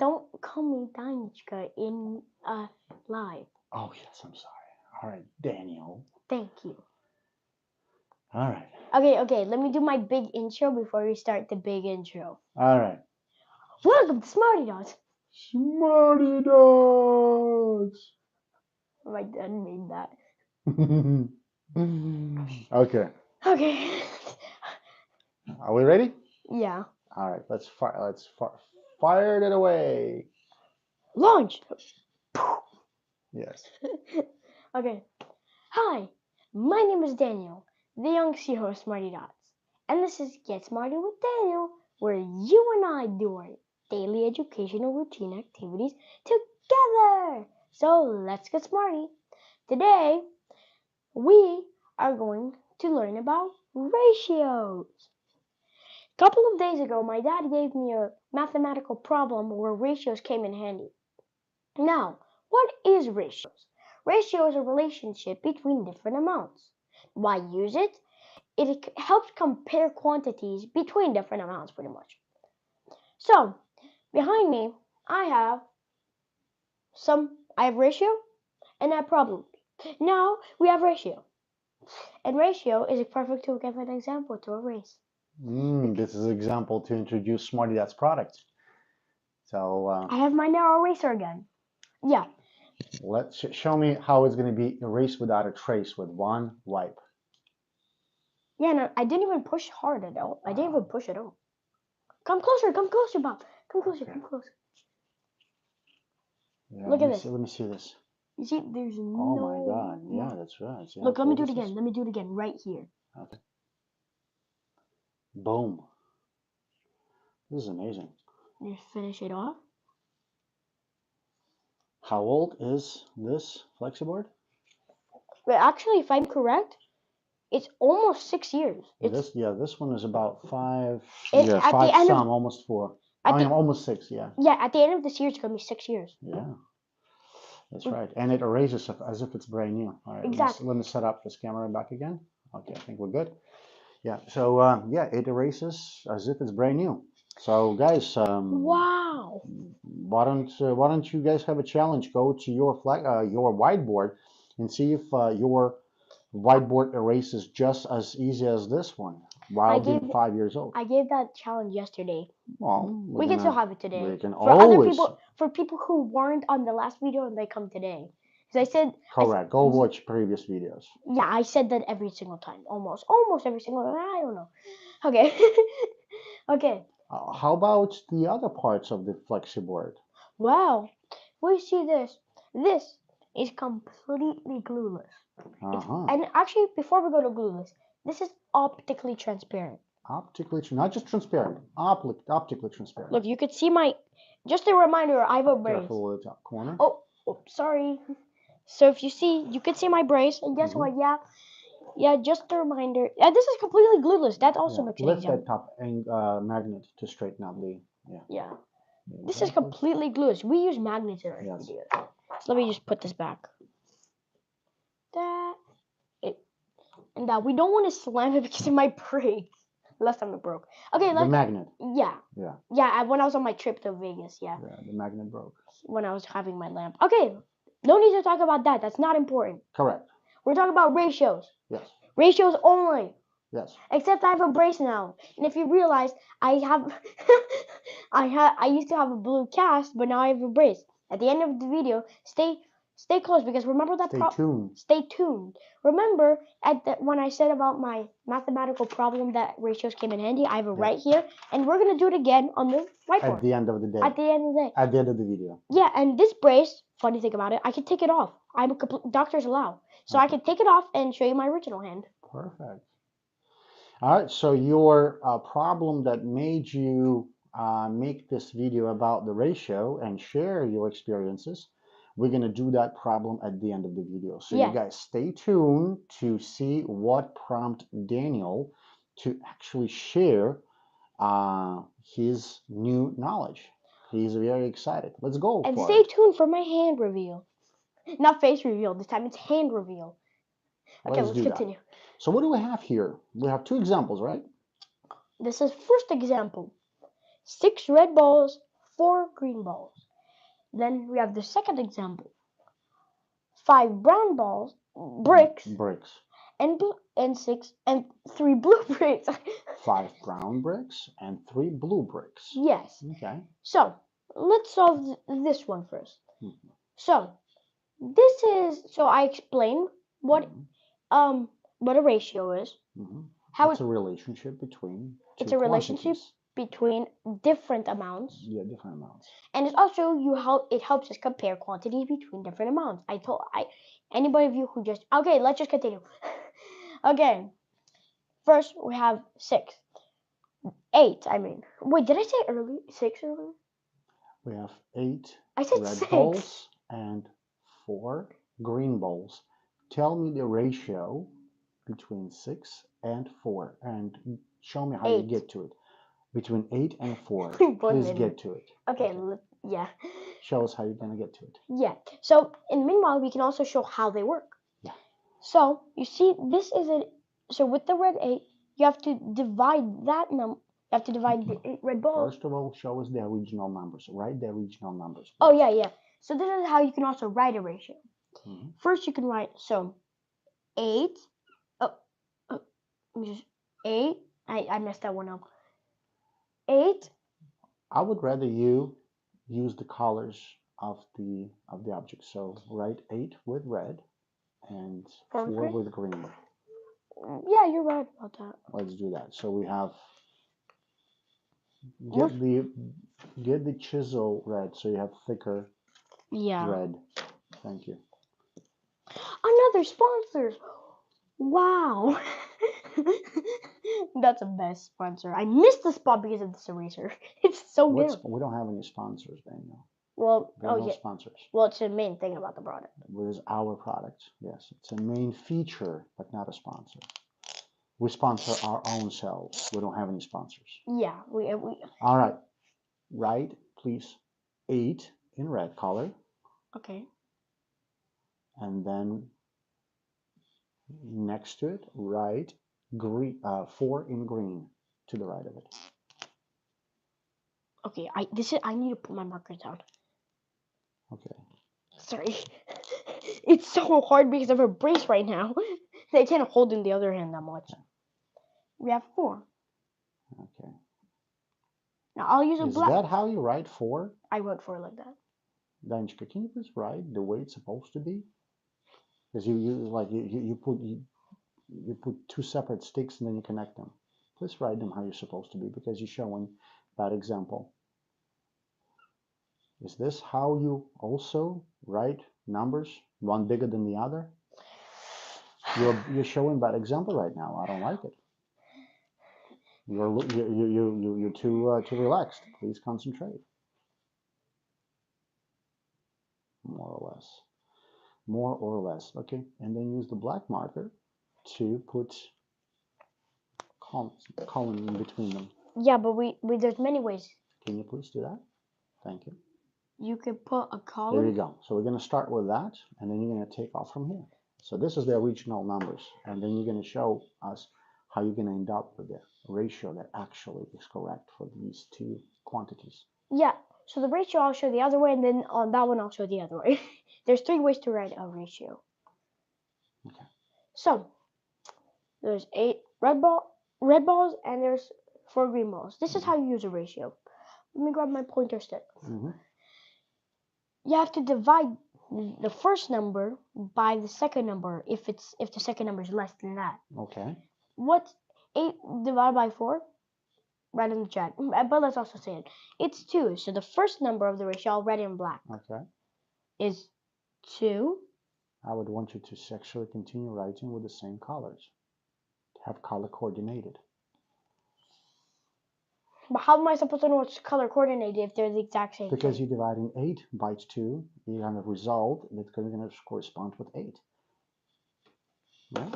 don't call me Danichka in live. Oh, yes, I'm sorry. All right, Daniel. Thank you. All right. Okay, let me do my big intro before we start the big intro. All right. Welcome to Smarty Dots. Smarty Dots. My dad made that. Okay. Okay. Are we ready? Yeah. All right. Let's fire it away. Launch. Yes. Okay. Hi, my name is Daniel, the young CEO of Smarty Dots. And this is Get Smarty with Daniel, where you and I do our daily educational routine activities together. So let's get smarty. Today, we are going to learn about ratios. A couple of days ago, my dad gave me a mathematical problem where ratios came in handy. Now, what is ratios? Ratio is a relationship between different amounts. Why use it? It helps compare quantities between different amounts, pretty much. So, behind me, I have ratio and I have problem. Now we have ratio. And ratio is a perfect to give an example to erase. This is an example to introduce Smarty Dots product. So I have my narrow eraser again. Yeah. let's show me how it's going to be erased without a trace with one wipe. Yeah, no, I didn't even push hard at all. I didn't even push at all. Come closer, Bob. Come closer, come closer. Yeah, Look at this. Let me see this. You see, there's no. Oh my God! Yeah, that's right. Yeah, Look, let me do it again. Let me do it again right here. Okay. Boom. This is amazing. Just finish it off. How old is this FlexiBoard? But actually, if I'm correct, it's almost 6 years. This one is about 5. At Five the end some, of, almost 4. Almost 6. Yeah. Yeah, at the end of this year, it's gonna be 6 years. Yeah. That's right. And it erases as if it's brand new. All right. Exactly. Let me set up this camera back again. Okay, I think we're good. Yeah. So yeah, it erases as if it's brand new. So guys, Wow. why don't you guys have a challenge? Go to your whiteboard and see if your whiteboard erases just as easy as this one while being 5 years old. I gave that challenge yesterday. Well, we can still have it today. We can for always. For people who weren't on the last video and they come today. Because I said. Correct. Go watch previous videos. Yeah, I said that every single time. Almost every single time. I don't know. Okay. Okay. How about the other parts of the FlexiBoard? Wow. We see this. This is completely glueless. And actually, before we go to glueless, this is optically transparent. Optically, not just transparent. Optically transparent. Look, you could see my. Just a reminder, I have a brace. Careful with the top corner. Oh, sorry. So if you see, you could see my brace, and guess what? Yeah, just a reminder. Yeah, this is completely glueless. That also makes an example. Lift that top magnet to straighten out the. Yeah. This is completely glueless. We use magnets in our videos. So let me just put this back. And that we don't want to slam it because it might break. Last time it broke. Okay, the magnet. Yeah. Yeah, when I was on my trip to Vegas, yeah. Yeah, the magnet broke. When I was having my lamp. Okay, no need to talk about that. That's not important. Correct. We're talking about ratios. Yes. Ratios only. Yes. Except I have a brace now. And if you realize, I have I used to have a blue cast, but now I have a brace. At the end of the video, stay close because remember that Stay tuned. Remember when I said about my mathematical problem that ratios came in handy, I have it right here, and we're gonna do it again on the whiteboard. At the end of the day. At the end of the day. At the end of the video. Yeah, and this brace, funny thing about it, I can take it off. I'm a doctors allow, so I can take it off and show you my original hand. Perfect. All right, so your problem that made you make this video about the ratio and share your experiences, we're going to do that problem at the end of the video. So you guys stay tuned to see what prompt Daniel to actually share his new knowledge. He's very excited. Let's go. And stay tuned for my hand reveal. Not face reveal this time, it's hand reveal. Okay, let's continue. So what do we have here? We have 2 examples, right? This is first example. 6 red balls, 4 green balls. Then we have the second example. 5 brown balls, bricks, and 3 blue bricks. 5 brown bricks and 3 blue bricks. Yes. Okay. So let's solve this one first. Mm-hmm. So I explained what a ratio is. Mm-hmm. How it's a relationship between two it's a relationship quantities. Between different amounts. Yeah, different amounts. And it's also it helps us compare quantities between different amounts. Anybody of you who just okay, let's just continue. Okay. First we have 8. I mean, wait, did I say 6 earlier? We have 8 I said red 6. balls and 4 green balls. Tell me the ratio between 6 and 4 and show me how 8. you get to it. Between 8 and 4. Please get to it. Okay. Yeah. Show us how you're going to get to it. Yeah. So, meanwhile, we can also show how they work. Yeah. So, you see, so with the red 8, you have to divide that number. You have to divide the 8 red balls. First of all, show us the original numbers. Write the original numbers. Please. Oh, yeah. So, this is how you can also write a ratio. Mm-hmm. First, you can write, 8. Oh, 8. I messed that one up. 8. I would rather you use the colors of the object. So write 8 with red and 4 with green. Yeah, you're right about that. Let's do that. So we have get the chisel red so you have thicker red. Thank you. Another sponsor. Wow. That's the best sponsor. I missed the spot because of this eraser. It's so new. We don't have any sponsors, Daniel. Well, no sponsors. Well, it's the main thing about the product. It is our product. Yes, it's a main feature, but not a sponsor. We sponsor our own selves. We don't have any sponsors. Yeah, we. All right. Write, please, 8 in red color. Okay. And then next to it, write 4 in green to the right of it. Okay, I need to put my marker down. Okay. Sorry. It's so hard because of a brace right now. I can't hold in the other hand that much. Okay. We have 4. Okay. Now I'll use a black. Is that how you write 4? I wrote 4 like that. Danchka, can you please write the way it's supposed to be? Because you put 2 separate sticks and then you connect them. Please write them how you're supposed to be because you're showing that example. Is this how you also write numbers, one bigger than the other? You're showing that example right now. I don't like it. You're too relaxed. Please concentrate. More or less. Okay, and then use the black marker to put column in between them. Yeah, but there's many ways. Can you please do that? Thank you. You can put a column. There you go. So we're going to start with that, and then you're going to take off from here. So this is the original numbers, and then you're going to show us how you're going to end up with the ratio that actually is correct for these 2 quantities. Yeah. So the ratio I'll show the other way, and then on that one I'll show the other way. There's 3 ways to write a ratio. Okay. So there's 8 red balls, and there's 4 green balls. This is how you use a ratio. Let me grab my pointer stick. You have to divide the first number by the second number if the second number is less than that. Okay. What's 8 divided by 4? Write in the chat. But let's also say it. It's 2. So the first number of the ratio, I'll write it in black. Okay. Is 2. I would want you to actually continue writing with the same colors. Have color coordinated. But how am I supposed to know what's color coordinated if they're the exact same Because thing? you're dividing 8 by 2, you have a result that's going to correspond with 8. Right?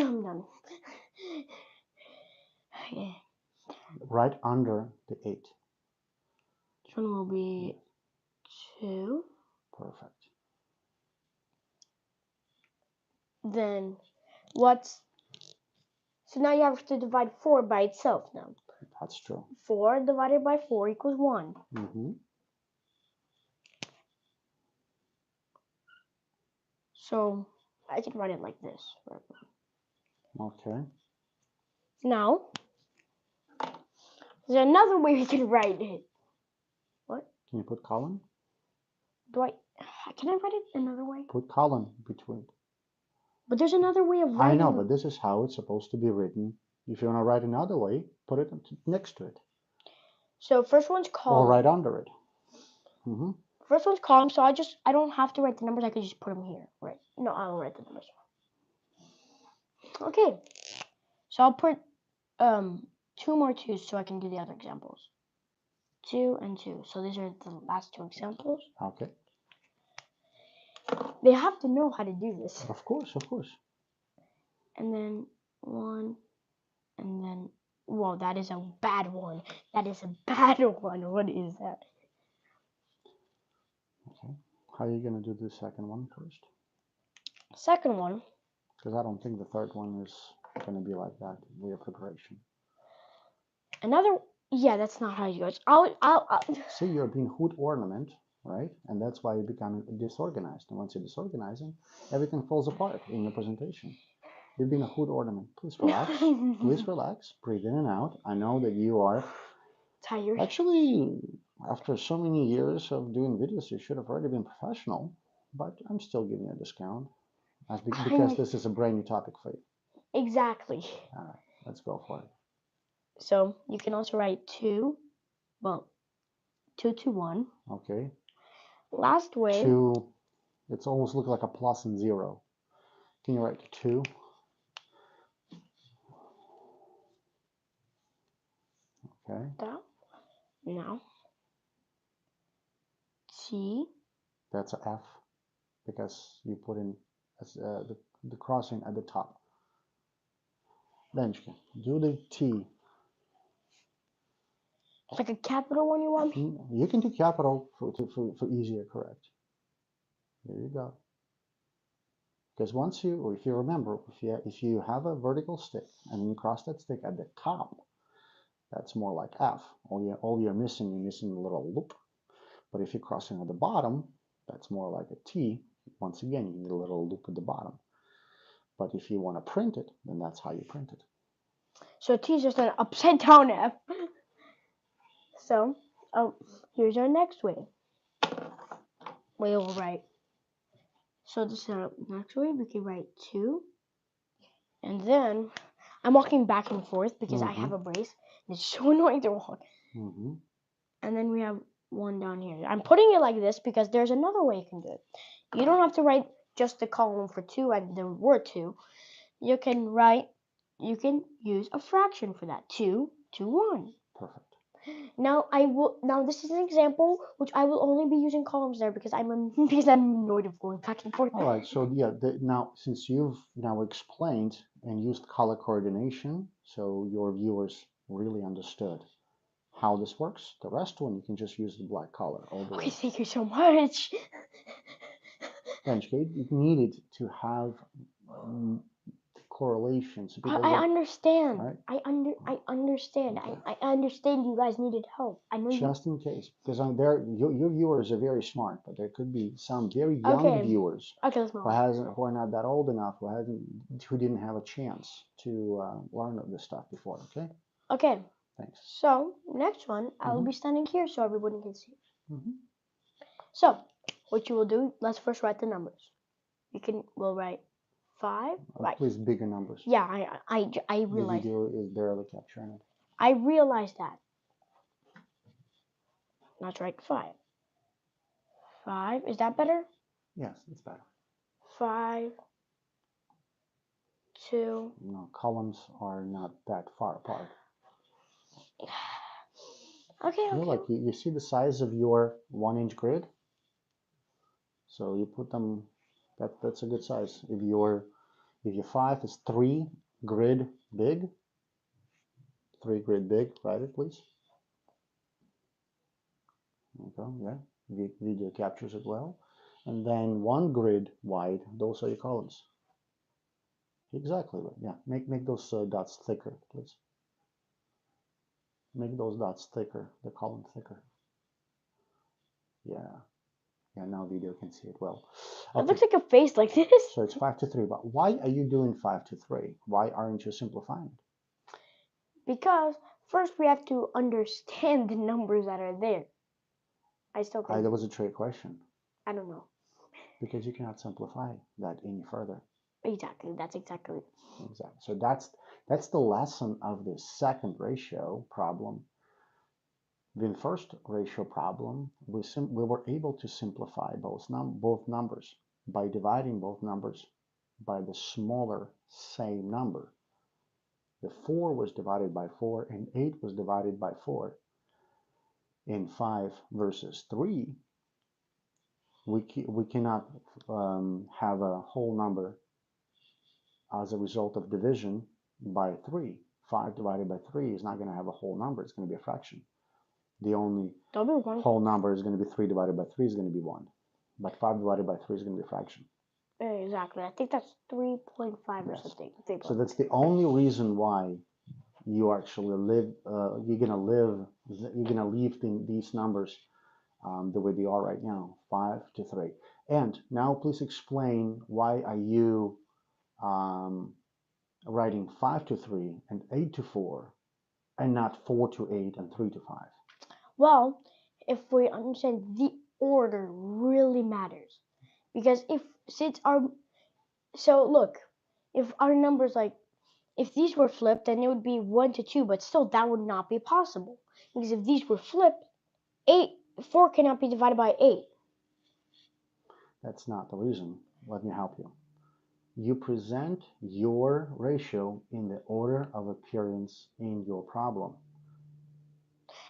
I'm done. Okay. Right under the 8. This one will be 2. Perfect. Then what's So now you have to divide 4 by itself now. That's true. 4 divided by 4 equals 1. So I can write it like this. Okay. Now, there's another way we can write it. What? Can you put colon? Can I write it another way? Put colon between. But there's another way of writing. I know, but this is how it's supposed to be written. If you want to write another way, put it next to it. So first one's column. Or right under it. First one's column, so I don't have to write the numbers. I could just put them here. Right? No, I'll write the numbers. Okay. So I'll put 2 more 2s so I can do the other examples. 2 and 2. So these are the last 2 examples. Okay. They have to know how to do this. Of course, of course. And then 1, and then, whoa, that is a bad one. That is a bad one. What is that? Okay. How are you going to do the second one first? Second one. Because I don't think the third one is going to be like that. Weird preparation. Yeah, that's not how it goes. I'll See, you're being hood ornament, right? And that's why you become disorganized. And once you're disorganizing, everything falls apart in your presentation. You've been a hood ornament. Please relax. Please relax. Breathe in and out. I know that you are tired. Actually, after so many years of doing videos, you should have already been professional. But I'm still giving you a discount because this is a brand new topic for you. Exactly. All right, let's go for it. So you can also write 2. Well, 2 to 1. Okay. Last way. 2. It's almost look like a plus and 0. Can you write 2? Okay. Now. T. That's a F because you put in the crossing at the top. Then you can do the T. Like a capital one you want? You can do capital for easier, correct. There you go. Because once you, if you remember, if you have a vertical stick and you cross that stick at the top, that's more like F. All you're missing the little loop. But if you're crossing at the bottom, that's more like a T. Once again, you need a little loop at the bottom. But if you want to print it, then that's how you print it. So T is just an upside down F. So, here's our next way. We will write. So this is our next way. We can write 2. And then, I'm walking back and forth because I have a brace. And it's so annoying to walk. And then we have 1 down here. I'm putting it like this because there's another way you can do it. You don't have to write just the column for 2 and the word 2. You can use a fraction for that. 2 to 1. Perfect. Now this is an example which I will only be using columns there because I'm annoyed of going back and forth. All right, so yeah, now since you've now explained and used color coordination, so your viewers really understood how this works, the rest one you can just use the black color all the way. Okay, thank you so much. Benchgate, you needed to have correlations. I understand. Right? I understand. Okay. I understand you guys needed help. I know just in case, because your viewers are very smart, but there could be some very young viewers who are not that old enough, who didn't have a chance to learn of this stuff before. Okay. Okay. Thanks. So next one, I will be standing here so everybody can see. So what you will do? Let's first write the numbers. We'll write 5. Right. Please, bigger numbers. Yeah, I realized. The video is barely capturing it. I realized that. Let's write 5. 5. Is that better? Yes, it's better. 5, 2. No, columns are not that far apart. Okay. Like you see the size of your 1-inch grid. So you put them. That's a good size. If your 5 is 3 grid big, write it, please. Okay, yeah, video captures it well. And then 1 grid wide, those are your columns. Exactly. Yeah. Make those dots thicker, please. Make those dots thicker, the column thicker. Yeah. Yeah, now video can see it well. It Okay, looks like a face like this. so it's 5 to 3. But why are you doing 5 to 3? Why aren't you simplifying? Because first we have to understand the numbers that are there. I still think That was a trick question. I don't know. Because you cannot simplify that any further. Exactly. That's exactly it. Exactly. So that's the lesson of the second ratio problem. The first ratio problem, we were able to simplify both numbers by dividing both numbers by the smaller same number. The 4 was divided by 4 and 8 was divided by 4. In 5 versus 3, we cannot have a whole number as a result of division by 3. 5 divided by 3 is not going to have a whole number. It's going to be a fraction. The only whole number is going to be 3 divided by 3 is going to be 1. But 5 divided by 3 is going to be a fraction. Exactly. I think that's 3.5 or something. So that's the only reason why you actually you're gonna leave these numbers the way they are right now, 5 to 3. And now please explain why are you writing 5 to 3 and 8 to 4 and not 4 to 8 and 3 to 5? Well, if we understand the order really matters. Because look, if our numbers if these were flipped, then it would be 1 to 2, but still that would not be possible. Because if these were flipped, 4 cannot be divided by 8. That's not the reason. Let me help you. You present your ratio in the order of appearance in your problem.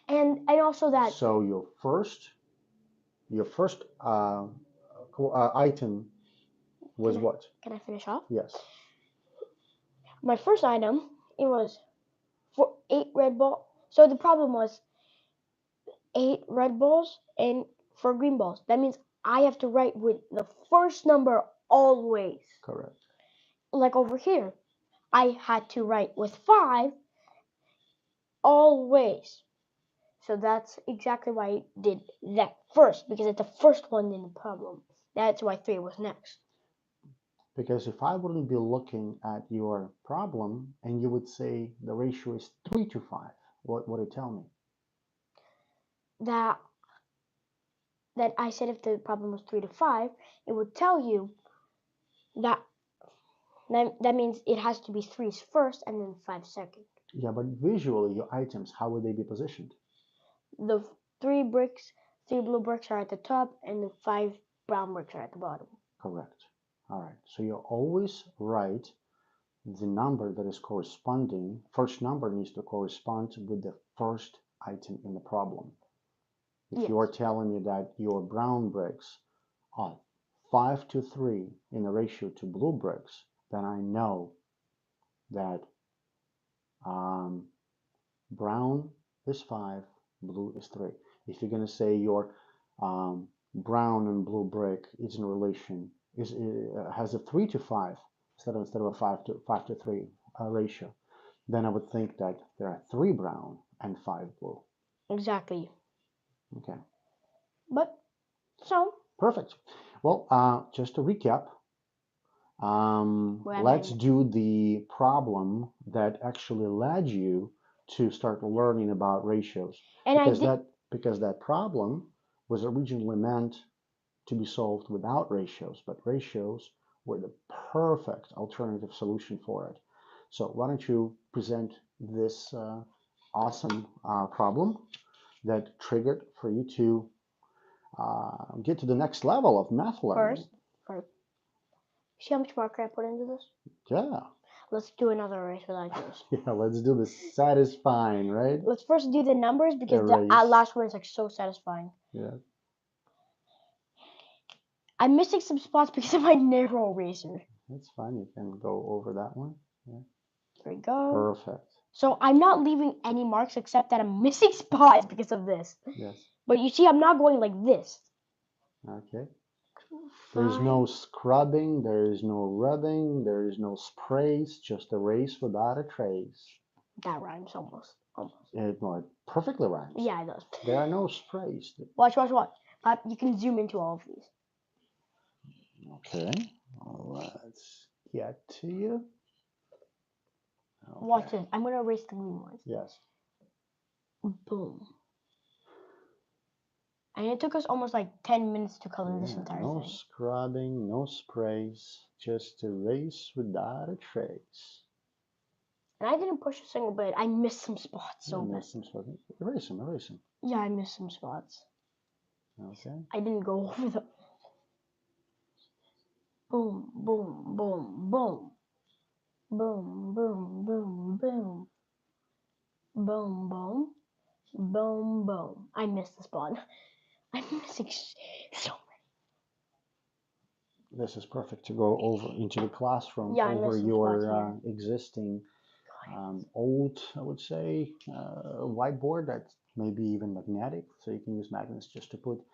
And also that. So your first item was what? Can I finish off? Yes. My first item, it was 8 red balls. So the problem was 8 red balls and 4 green balls. That means I have to write with the first number always. Correct. Like over here, I had to write with 5 always. So that's exactly why I did that first, because it's the first one in the problem. That's why 3 was next. Because if I wouldn't be looking at your problem and you would say the ratio is 3 to 5, what would it tell me? That I said if the problem was 3 to 5, it would tell you that means it has to be 3's first and then 5 second. Yeah, but visually, your items, how would they be positioned? The 3 blue bricks are at the top, and the 5 brown bricks are at the bottom. Correct. All right. So you always write the number that is corresponding. First number needs to correspond with the first item in the problem. If you are telling me that your brown bricks are 5 to 3 in a ratio to blue bricks, then I know that brown is 5, blue is 3. If you're going to say your brown and blue brick is in relation, has a 3 to 5 instead of a 5 to 3 ratio, then I would think that there are 3 brown and 5 blue. Exactly. Okay. But so perfect. Well, just to recap, let's do the problem that actually led you to start learning about ratios. And because that problem was originally meant to be solved without ratios, but ratios were the perfect alternative solution for it. So why don't you present this awesome problem that triggered for you to get to the next level of math learning. First. See how much marker I put into this? Yeah. Let's do another eraser like this. Yeah, let's do the satisfying, right? Let's first do the numbers because the last one is like so satisfying. Yeah. I'm missing some spots because of my narrow eraser. That's fine. You can go over that one. Yeah. There we go. Perfect. So I'm not leaving any marks except that I'm missing spots because of this. Yes. But you see, I'm not going like this. Okay. There's no Fine. scrubbing, there is no rubbing, there is no sprays, just erase without a trace. That rhymes almost. Almost. No, it perfectly rhymes. Yeah, it does. There are no sprays. Watch. You can zoom into all of these. Okay, let's get to you. Okay. Watch this. I'm gonna erase the green ones. Yes. Boom. And it took us almost like 10 minutes to color this entire No thing. scrubbing, no sprays, just erase without a trace. And I didn't push a single bit. I missed some spots so bad. Missed some spots. Erase them, erase them. Yeah, I missed some spots. Okay. I didn't go over them. Boom, boom, boom, boom. Boom, boom, boom, boom. Boom, boom. Boom, boom. I missed the spot. I'm missing so This is perfect to go over into the classroom, Yeah, I over missed some your spots existing old, I would say, whiteboard that's maybe even magnetic. So you can use magnets just to put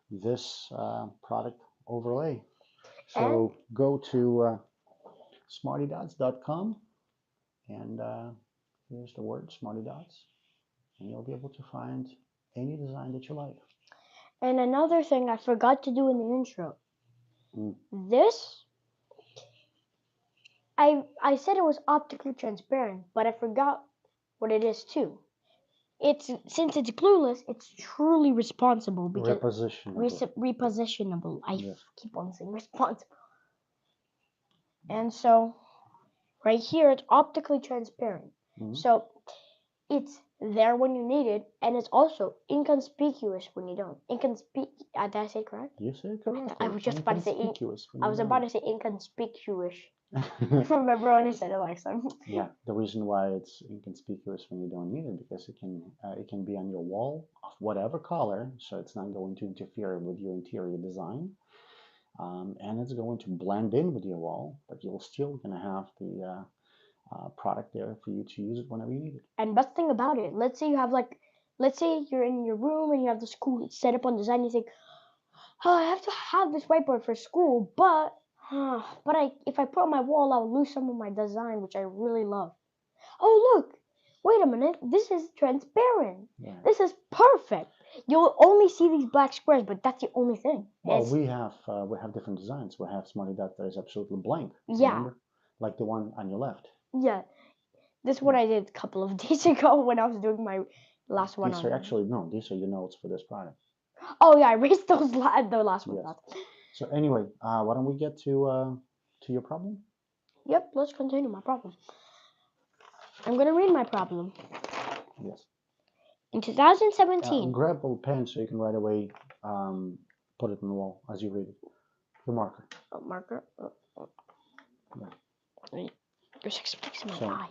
this product overlay. So go to smartydots.com and here's the word Smarty Dots, and you'll be able to find any design that you like. And another thing I forgot to do in the intro. Mm. This, I said it was optically transparent, but I forgot what it is too. Since it's glueless, it's truly responsible because repositionable. I keep on saying responsible. And so right here it's optically transparent. So it's there when you need it, and it's also inconspicuous when you don't. Did I say correct? You said correct. I was just about to say inconspicuous. Remember when I said it last time? Yeah, the reason why it's inconspicuous when you don't need it because it can be on your wall of whatever color, so it's not going to interfere with your interior design, and it's going to blend in with your wall, but you're still going to have the product there for you to use it whenever you need it. And best thing about it, let's say you're in your room and you have the school set up on design. You think, oh, I have to have this whiteboard for school, but if I put it on my wall, I'll lose some of my design, which I really love. Oh, look, wait a minute, this is transparent. Yeah. This is perfect. You'll only see these black squares, but that's the only thing. Well, we have different designs. We have Smarty Dot that is absolutely blank. Yeah. Remember? Like the one on your left. Yeah. This is what I did a couple of days ago when I was doing my last one. These are your notes for this product. Oh yeah, I erased the last one. Yes. So anyway, why don't we get to your problem? Yep, let's continue my problem. I'm gonna read my problem. Yes. In 2017. Grab a pen so you can right away put it on the wall as you read it. Your marker. Marker. Yeah. There's 6 bricks in my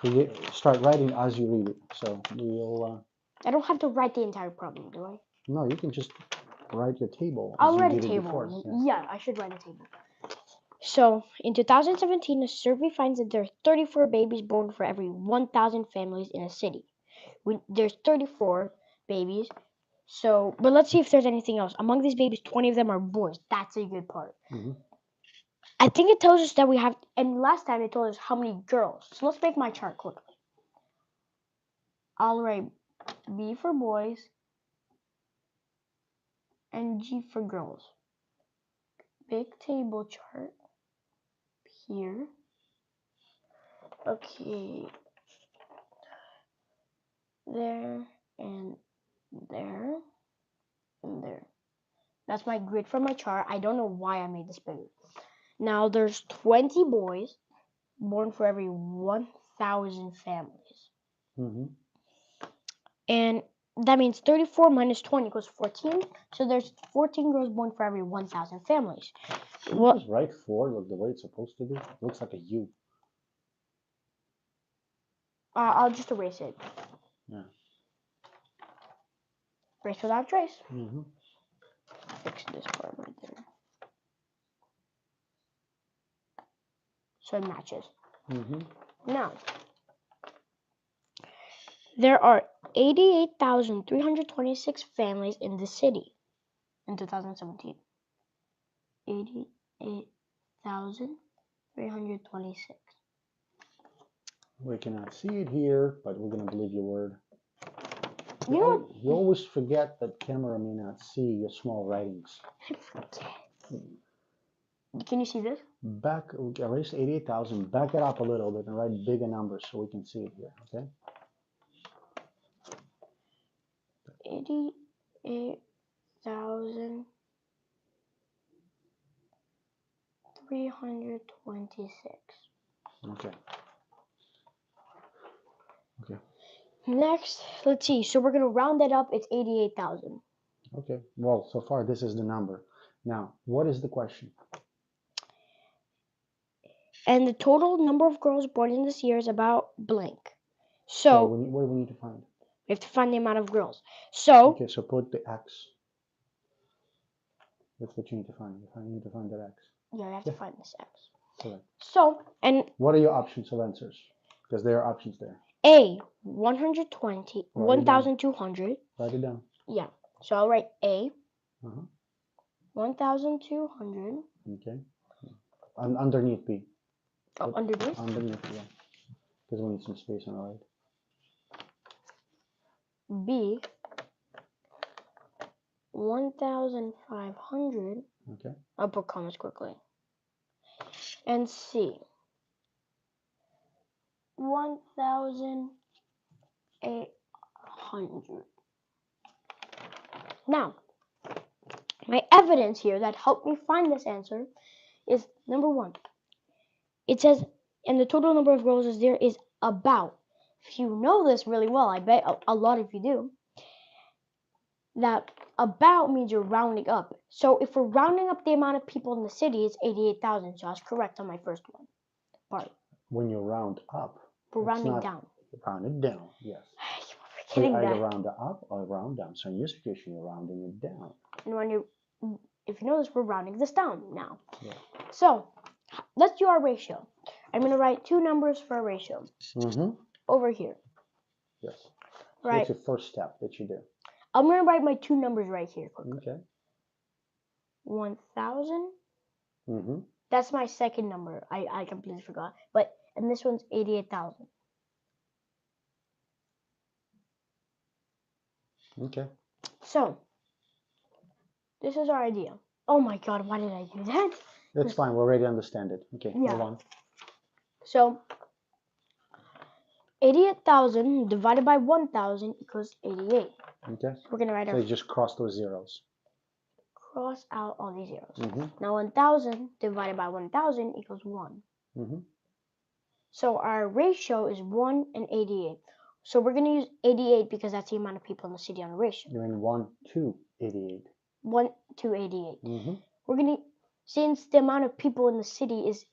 eye. Start writing as you read it. So we'll. I don't have to write the entire problem, do I? No, you can just write your table. I'll write a table. Yeah, I should write a table. So, in 2017, a survey finds that there are 34 babies born for every 1,000 families in a city. There's 34 babies. So, but let's see if there's anything else. Among these babies, 20 of them are boys. That's a good part. I think it tells us that we have, and last time it told us how many girls. So let's make my chart quickly. I'll write B for boys and G for girls. Big table chart here. Okay. There and there and there. That's my grid for my chart. I don't know why I made this bigger. Now there's 20 boys born for every 1,000 families. And that means 34 minus 20 equals 14. So there's 14 girls born for every 1,000 families. Can you just write 4 like the way it's supposed to be? It looks like a U. I'll just erase it. Yeah. Erase without trace. Fix this part right there. So it matches. Now, there are 88,326 families in the city in 2017. 88,326. We cannot see it here, but we're going to believe your word. You know what? You always forget that camera may not see your small writings. I forget. Can you see this? Back, erase 88,000, back it up a little bit and write bigger numbers so we can see it here, okay? 88,326. Okay. Okay. Next, let's see. So we're going to round that up. It's 88,000. Okay. Well, so far this is the number. Now, what is the question? And the total number of girls born in this year is about blank. So what do we need to find? We have to find the amount of girls. So okay, so put the x. That's what you need to find. You need to find that x. Yeah, I have to find this x. Correct. So, and what are your options of answers? Because there are options there. A, 120, 1,200. Write it down. Yeah. So I'll write A, 1,200. Okay. Underneath B. Oh, underneath? Underneath, yeah. Because we need some space on the right. B, 1,500. Okay. I'll put commas quickly. And C, 1,800. Now, my evidence here that helped me find this answer is number one. It says, and the total number of girls there is about. If you know this really well, I bet a lot of you do, that about means you're rounding up. So if we're rounding up the amount of people in the city, it's 88,000. So I was correct on my first one part. When you round up, we're rounding down. Round it down, yes. So you either round it up or round down. So in your situation, you're rounding it down. And when if you notice, we're rounding this down now. Yeah. So let's do our ratio. I'm going to write two numbers for a ratio. Over here. Yes. Right. What's your first step that you do? I'm going to write my two numbers right here quickly. Okay. 1,000. That's my second number. I completely forgot. And this one's 88,000. Okay. So, this is our idea. Oh my God, why did I do that? That's fine. We already understand it. Okay, yeah. Move on. So, 88,000 divided by 1,000 equals 88. Okay. We're going to write so you just cross those zeros. Cross out all these zeros. Now 1,000 divided by 1,000 equals 1. So our ratio is 1 and 88. So we're going to use 88 because that's the amount of people in the city on a ratio. You're in 1 to 88. 1 to 88. We're going to, since the amount of people in the city is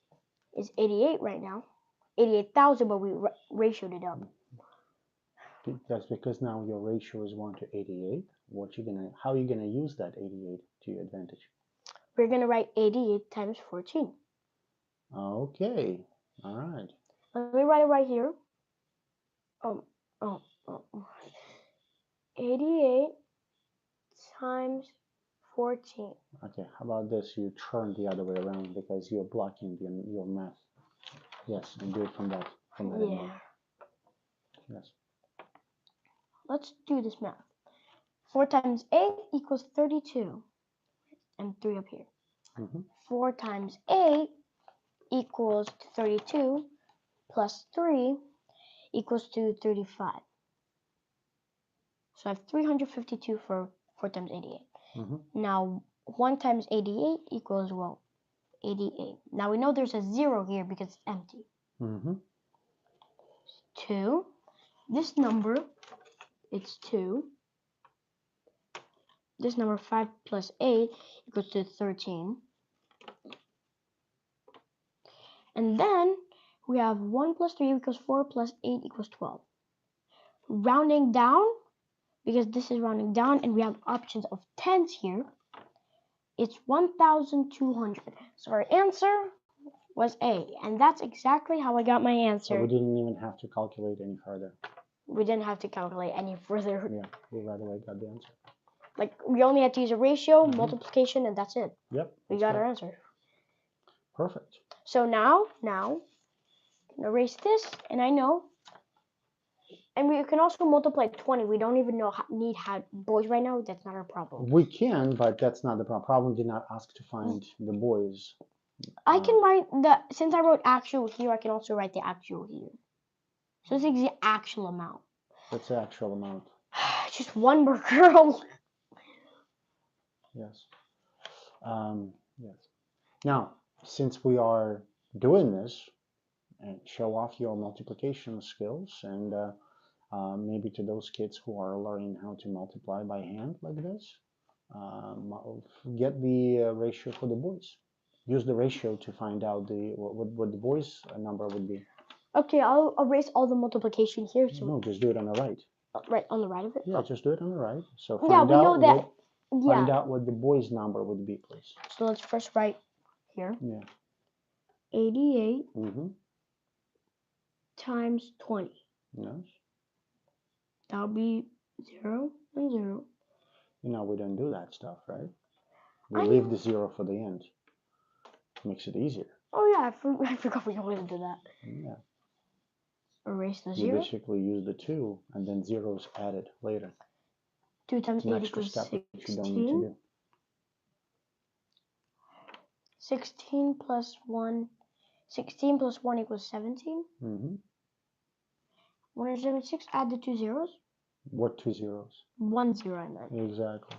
88 right now, 88,000, but we ratioed it up. That's because now your ratio is 1 to 88. How are you gonna use that 88 to your advantage? We're gonna write 88 times 14. Okay. All right. Let me write it right here. 88 times 14. Okay. How about this? You turn the other way around because you're blocking your math. Yes, and do it from that. Yeah. Yes. Let's do this math. 4 times 8 equals 32. And 3 up here. 4 times 8 equals 32 plus 3 equals to 35. So I have 352 for 4 times 88. Now 1 times 88 equals, well, 88. Now we know there's a 0 here because it's empty. 2. This number, it's 2. This number 5 plus 8 equals to 13. And then we have 1 plus 3 equals 4 plus 8 equals 12. Rounding down, because this is rounding down and we have options of tens here, it's 1,200. So our answer was A, and that's exactly how I got my answer. So we didn't even have to calculate any further. We didn't have to calculate any further. Yeah, we right away got the answer. Like we only had to use a ratio, Mhm. multiplication, and that's it. Yep. We that's got our correct. answer. Perfect. So now, erase this, and I know. And we can also multiply 20. We don't even need how boys right now. That's not our problem. We can, but that's not the problem. Problem did not ask to find the boys. I can write since I wrote actual here, I can also write the actual here. So this is the actual amount. That's the actual amount. Just one more girl. Yes. Yes. Now, since we are doing this, and show off your multiplication skills, and maybe to those kids who are learning how to multiply by hand like this, get the ratio for the boys. Use the ratio to find out what the boys' number would be. Okay, I'll erase all the multiplication here. So No, just do it on the right. Right on the right of it. Yeah, just do it on the right. So Yeah, we know that. Find out what the boys' number would be, please. So let's first write here. Yeah. 88 Mm-hmm. times 20. Yes. That'll be 0 and 0. You know, we don't do that stuff, right? I We leave know. the 0 for the end. Makes it easier. Oh yeah, I forgot we always do that. Yeah. Erase the You 0. basically use the 2 and then zeros added later. 2 times It's an 8 extra equals step that you don't need to 16. do. 16 plus 1. 16 plus 1 equals 17. Mm-hmm. 176. Add the 2 zeros. What 2 zeros? 1 0 I meant. Exactly.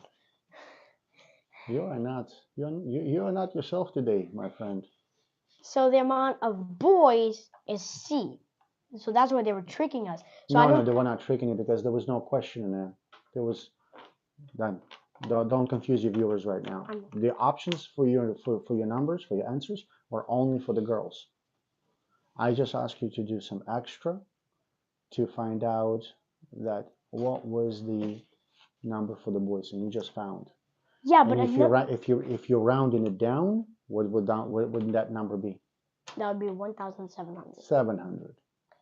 You are not yourself today, my friend. So the amount of boys is C. So that's why they were tricking us. So No, they were not tricking you because there was no question in there. There was done. Don't confuse your viewers right now. The options for your numbers, for your answers, were only for the girls. I just asked you to do some extra to find out that what was the number for the boys, and you just found. Yeah, and but if you're rounding it down, what would that number be? That would be 1,700. 700.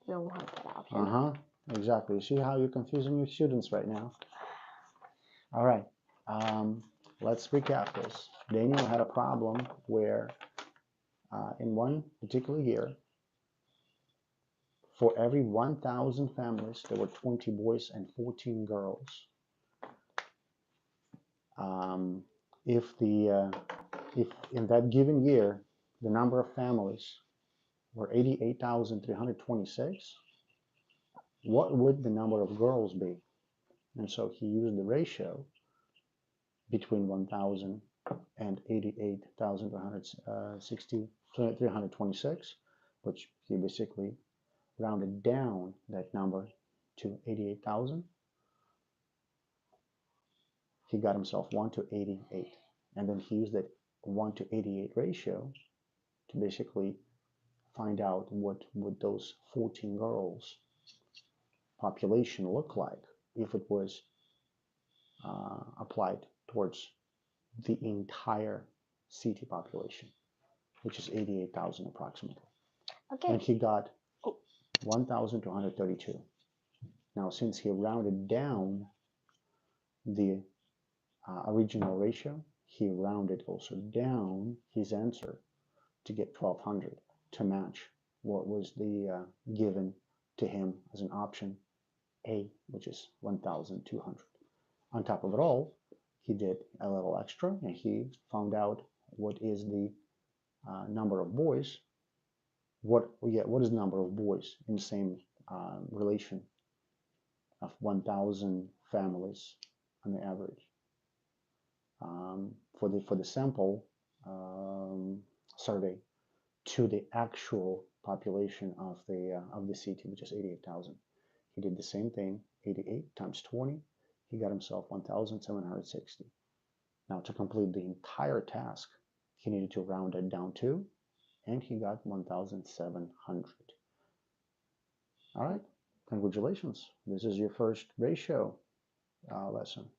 You don't want that option. Exactly. You see how you're confusing your students right now? All right. Let's recap this. Daniel had a problem where in one particular year, for every 1,000 families, there were 20 boys and 14 girls. If in that given year, the number of families were 88,326, what would the number of girls be? And so he used the ratio between 1,000 and 88,326, which he basically rounded down that number to 88,000. He got himself 1 to 88. And then he used that 1 to 88 ratio to basically find out what would those 14 girls population look like if it was applied towards the entire city population, which is 88,000 approximately. Okay. And he got 1,232. Now, since he rounded down the original ratio, he rounded also down his answer to get 1,200 to match what was the given to him as an option A, which is 1,200. On top of it all, he did a little extra and he found out what is the number of boys. What is the number of boys in the same relation of 1,000 families on the average? For the sample survey to the actual population of the city, which is 88,000. He did the same thing, 88 times 20. He got himself 1,760. Now, to complete the entire task, he needed to round it down to, and he got 1,700. All right, congratulations. This is your first ratio lesson.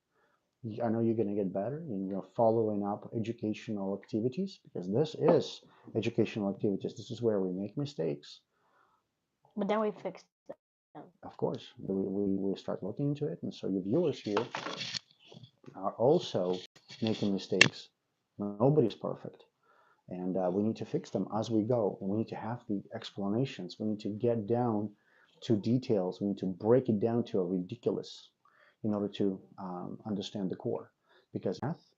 I know you're going to get better in your following up educational activities, because this is educational activities. This is where we make mistakes. But then we fix them. Of course, we start looking into it. And so your viewers here, are also making mistakes. Nobody's perfect. And we need to fix them as we go. And we need to have the explanations. We need to get down to details. We need to break it down to a ridiculous in order to understand the core. Because math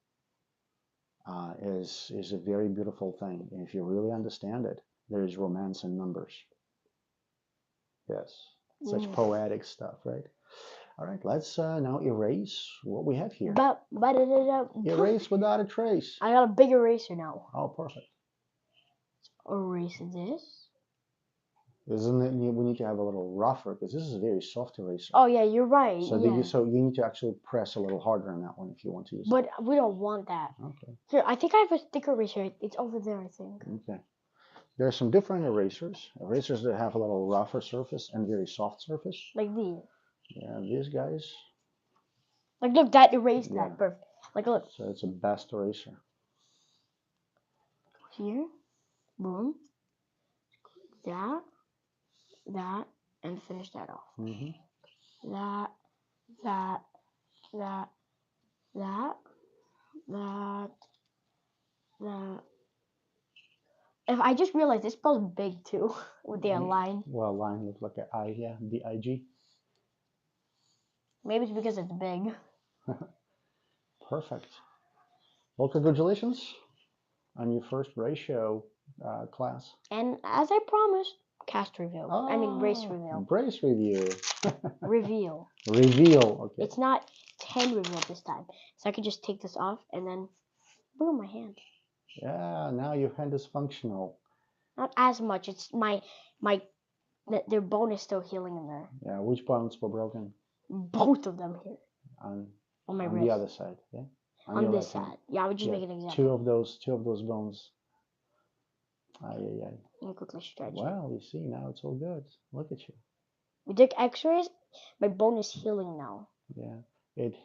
is a very beautiful thing. And if you really understand it, there is romance in numbers. Yes, such poetic stuff, right? All right, let's now erase what we have here. Erase without a trace. I got a big eraser now. Oh, perfect. Erase this. Isn't it? We need to have a little rougher because this is a very soft eraser. Oh yeah, you're right. So so you need to actually press a little harder on that one if you want to use it. But we don't want that. Okay. Here, I think I have a thicker eraser. It's over there, I think. Okay. There are some different erasers. Erasers that have a little rougher surface and very soft surface. Like these. Yeah, these guys. Like look, that erased that perfect. Like look. So it's a best eraser. Here, boom. That, and finish that off. That. If I just realized this spells big too with the line. Well, line looks like an I, yeah, B-I-G. Maybe it's because it's big. Perfect. Well, congratulations on your first ratio class. And as I promised, cast reveal. I mean brace reveal. Brace review. Reveal. Reveal. Okay. It's not 10 reveal this time. So I could just take this off and then boom, my hand. Yeah, now your hand is functional. Not as much. It's their bone is still healing in there. Yeah, which bones were broken? Both of them here. On my on wrist. the other side, yeah. On this side. Yeah, I would just make an example. Two of those bones. Let me quickly stretch. Well, you see, now it's all good. Look at you. We took X-rays. My bone is healing now. Yeah, it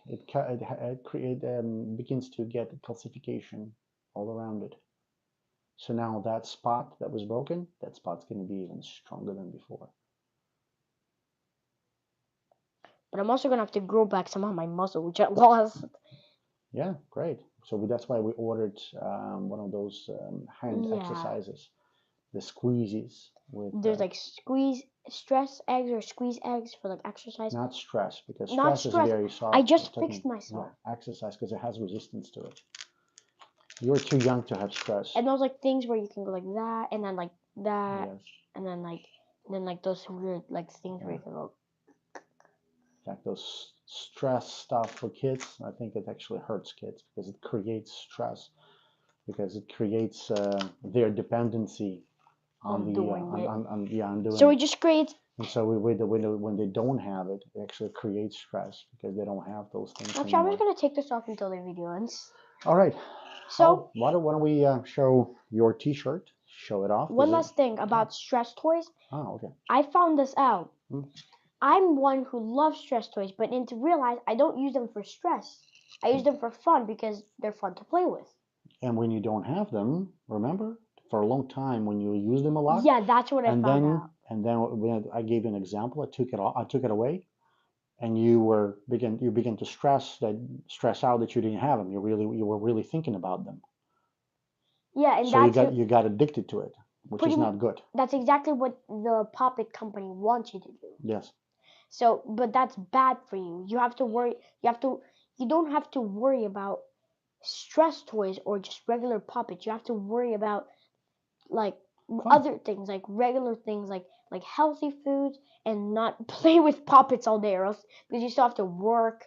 begins to get calcification all around it. So now that spot that was broken, that spot's going to be even stronger than before. But I'm also going to have to grow back some of my muscle, which I lost. Yeah, great. So that's why we ordered one of those hand exercises, the squeezes. There's like stress eggs or squeeze eggs for like exercise. Not stress, because stress is very soft. I just fixed myself. Yeah, exercise because it has resistance to it. You're too young to have stress. And those like things where you can go like that, and then like that, and then like those weird like things where you can go. In fact, those stress stuff for kids, I think it actually hurts kids because it creates stress, because it creates their dependency on doing it. So it just creates. And so when they don't have it, it actually creates stress because they don't have those things. Actually, I'm just gonna take this off until the video ends. All right. So why don't we show your T-shirt? Show it off. One last thing about stress toys. Oh, okay. I found this out. I'm one who loves stress toys, but to realize I don't use them for stress. I use them for fun because they're fun to play with. And when you don't have them, remember, for a long time when you use them a lot. Yeah, that's what I found out. And then when I gave you an example, I took it away, and you began to stress out that you didn't have them. You were really thinking about them. Yeah, and so you got addicted to it, which is not good. That's exactly what the puppet company wants you to do. Yes. So, but that's bad for you. You have to worry. You don't have to worry about stress toys or just regular puppets. You have to worry about like other things, like regular things, like healthy foods, and not play with puppets all day, or else because you still have to work.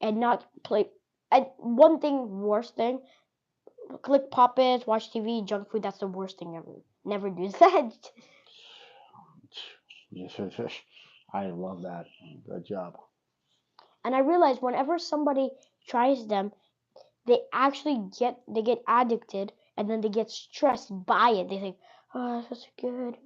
And not play. And worst thing, click puppets, watch TV, junk food. That's the worst thing ever. Never do that. I love that. Good job. And I realize whenever somebody tries them, they get addicted, and then they get stressed by it. They think, oh, that's good.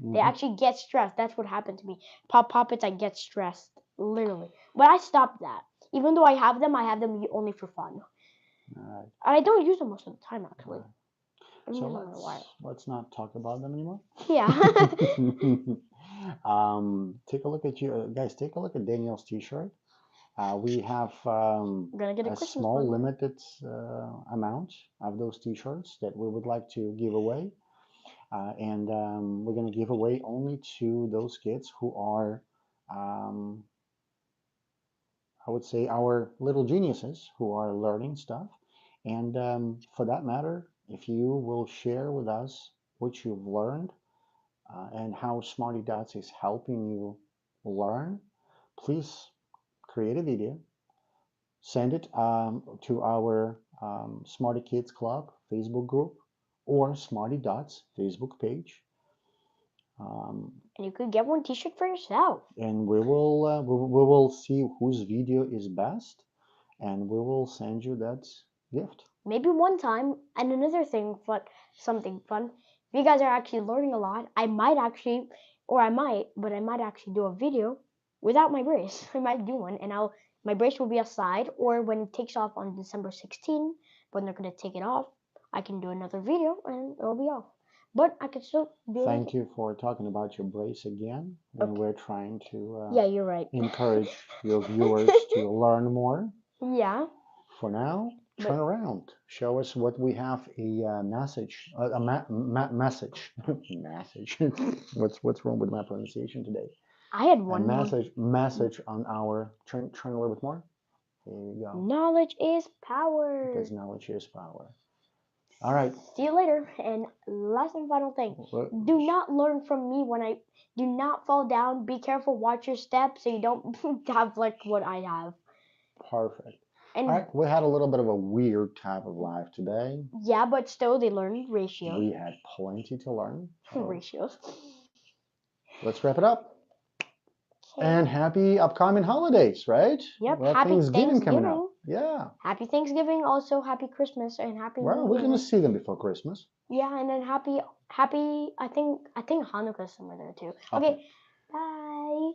They actually get stressed. That's what happened to me. Puppets, I get stressed, literally. But I stopped that. Even though I have them only for fun. All right. And I don't use them most of the time, actually. Right. So let's not talk about them anymore. Yeah. Take a look at guys. Take a look at Danielle's T-shirt. We have I'm gonna get a a Christmas small one. limited amount of those t-shirts that we would like to give away. And we're going to give away only to those kids who are, um, I would say, our little geniuses who are learning stuff. And for that matter, if you will share with us what you've learned and how Smarty Dots is helping you learn, please create a video, send it to our Smarty Kids Club Facebook group or Smarty Dots Facebook page. And you could get one t-shirt for yourself. And we will see whose video is best, and we will send you that gift. Maybe one time. And another thing, something fun. If you guys are actually learning a lot, I might actually do a video without my brace. I might do one, and my brace will be aside, or when it takes off on December 16th, when they're gonna take it off, I can do another video and it'll be off. But I could still do it. Thank you for talking about your brace again when we're trying to Yeah, you're right. encourage your viewers to learn more. Yeah. For now, turn around. Show us what we have a message. Message. Message. What's wrong with my pronunciation today? I had one message on our turn a little bit more. There you go. Knowledge is power. Because knowledge is power. All right. See you later. And last and final thing. Do not learn from me do not fall down. Be careful. Watch your steps so you don't have like what I have. Perfect. And all right, we had a little bit of a weird type of life today. Yeah, but still they learned ratios. We had plenty to learn. So ratios. Let's wrap it up. Okay. And happy upcoming holidays, right? Yep. Happy Thanksgiving coming up. Yeah. Happy Thanksgiving. Also happy Christmas and happy. Well, we're gonna see them before Christmas. Yeah, and then happy. I think Hanukkah's somewhere there too. Okay. Bye.